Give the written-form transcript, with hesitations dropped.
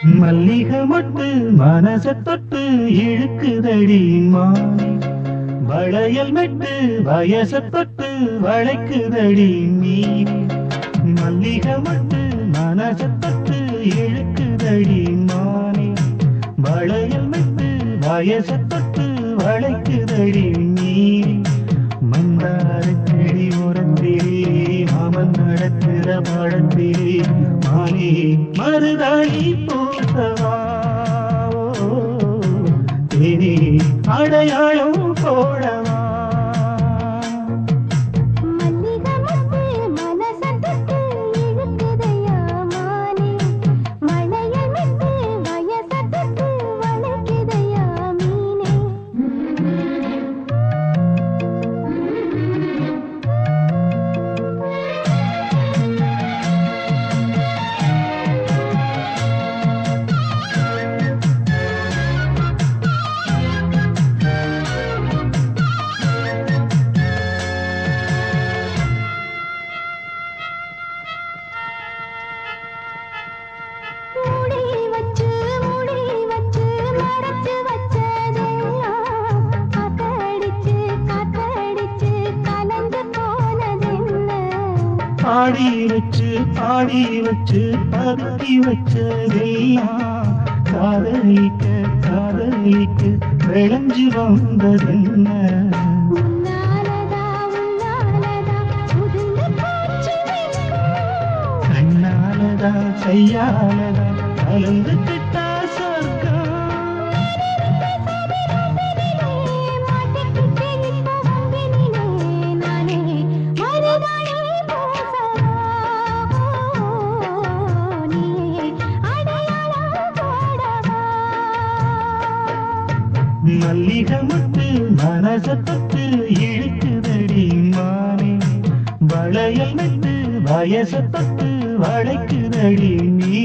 மல்லிகை மொட்டு மனச தொட்டு இழுக்குதடி மானே, வளையல் மெட்டு வயச தொட்டு வளைக்குதடி மீனே. மல்லிகை மொட்டு மனச தொட்டு இழுக்குதடி மானே, வளையல் மெட்டு வயச தொட்டு வளைக்குதடி மீனே. மந்தார செடி உரத்திலே மாமன் நடக்கிற பழத்திலே மானே மருதாணி பூசவா, தேனே அடையாளம் போடவா. பாடி வச்சு பருத்தி வச்சதெல்லாம் காதலிக்க காதலிக்க விளைஞ்சு வந்ததென்ன. கண்ணாலதா கையாலதா கலந்து கிட்டா சொர்க்கம். மல்லிகை மொட்டு மனச தொட்டு இழுக்குதடி மானே, வளையல் மெட்டு வயச தொட்டு வளைக்குதடி நீ.